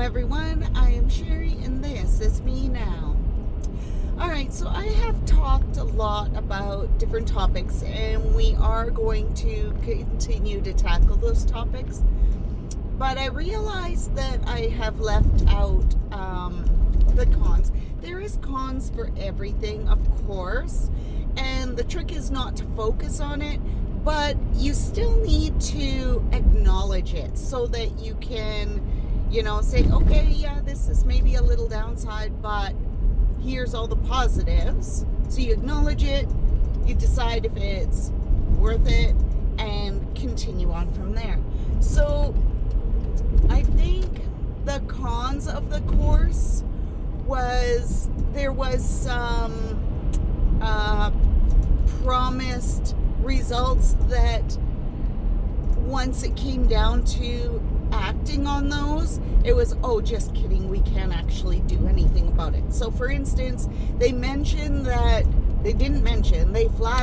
everyone, I am Sherry and this is me now. Alright, so I have talked a lot about different topics and we are going to continue to tackle those topics. But I realized that I have left out the cons. There is cons for everything, of course, and the trick is not to focus on it, but you still need to acknowledge it so that you can, say, okay, yeah, this is maybe a little downside, but here's all the positives. So you acknowledge it, you decide if it's worth it, and continue on from there. So I think the cons of the course was there was some promised results that once it came down to acting on those, it was, oh, just kidding, we can't actually do anything about it. So for instance, they flat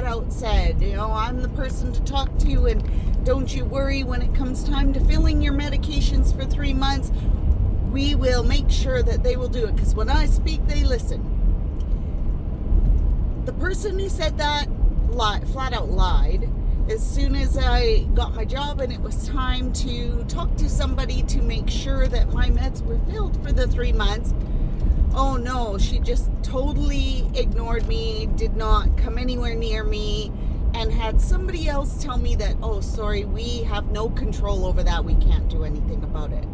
out said, I'm the person to talk to, and don't you worry, when it comes time to filling your medications for 3 months, we will make sure that they will do it, because when I speak, they listen. The person who said that flat out lied. As soon as I got my job and it was time to talk to somebody to make sure that my meds were filled for the 3 months, oh no, she just totally ignored me, did not come anywhere near me, and had somebody else tell me that, oh, sorry, we have no control over that, we can't do anything about it.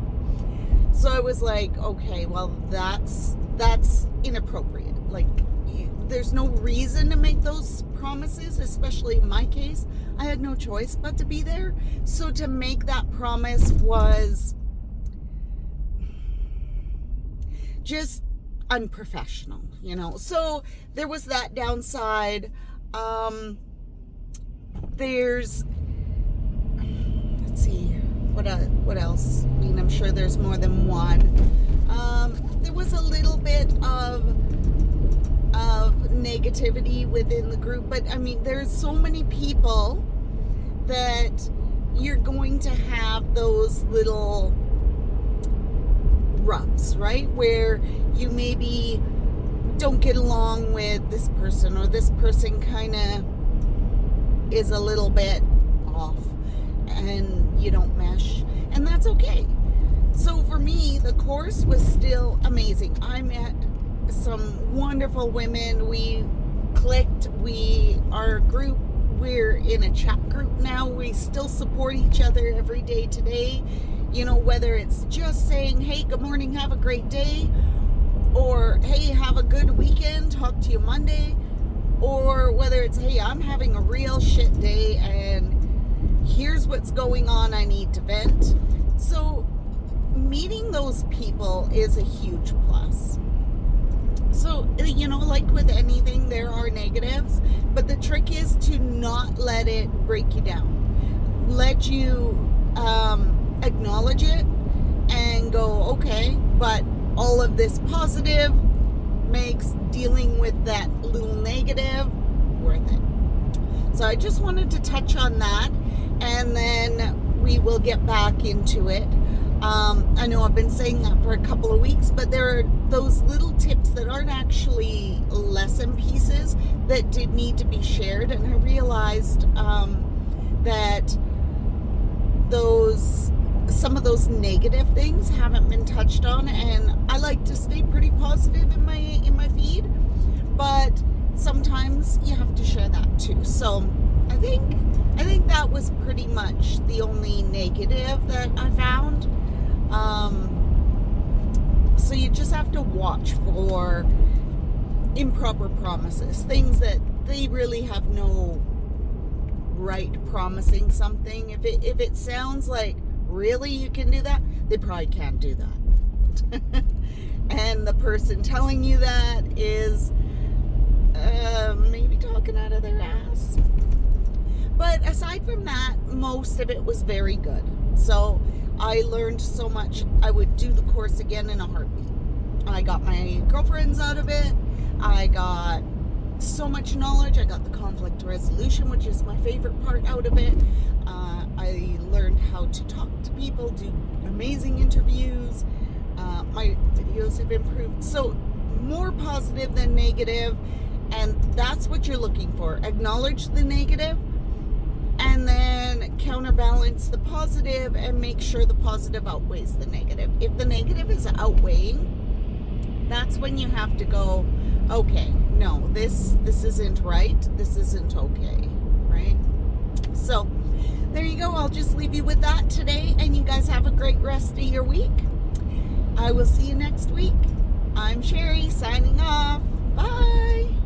So I was like, okay, well, that's inappropriate. Like, there's no reason to make those promises, especially in my case. I had no choice but to be there. So to make that promise was just unprofessional, So there was that downside. Let's see, what else? I mean, I'm sure there's more than one. There was a little bit of negativity within the group, but I mean, there's so many people that you're going to have those little rubs, right? Where you maybe don't get along with this person, or this person kind of is a little bit off and you don't mesh, and that's okay. So for me, the course was still amazing. I met some wonderful women. We clicked. Our group, we're in a chat group now. We still support each other every day today. Whether it's just saying, hey, good morning, have a great day, or hey, have a good weekend, talk to you Monday, or whether it's, hey, I'm having a real shit day and here's what's going on, I need to vent. So meeting those people is a huge plus. So, like with anything, there are negatives, but the trick is to not let it break you down. Let you acknowledge it and go, okay, but all of this positive makes dealing with that little negative worth it. So I just wanted to touch on that, and then we will get back into it. I know I've been saying that for a couple of weeks, but there are those little tips that aren't actually lesson pieces that did need to be shared, and I realized that some of those negative things haven't been touched on, and I like to stay pretty positive in my feed, but sometimes you have to share that too. So I think that was pretty much the only negative that I found. So you just have to watch for improper promises, things that they really have no right promising something. If it sounds like, really, you can do that, they probably can't do that. And the person telling you that is maybe talking out of their ass. But aside from that, most of it was very good. So I learned so much. I would do the course again in a heartbeat. I got my girlfriends out of it. I got so much knowledge. I got the conflict resolution, which is my favorite part out of it. I learned how to talk to people, do amazing interviews. those have improved. So more positive than negative, and that's what you're looking for. Acknowledge the negative and then counterbalance the positive and make sure the positive outweighs the negative. If the negative is outweighing, that's when you have to go, okay, no, this isn't right. This isn't okay, right? So there you go. I'll just leave you with that today, and you guys have a great rest of your week. I will see you next week. I'm Sherry signing off. Bye.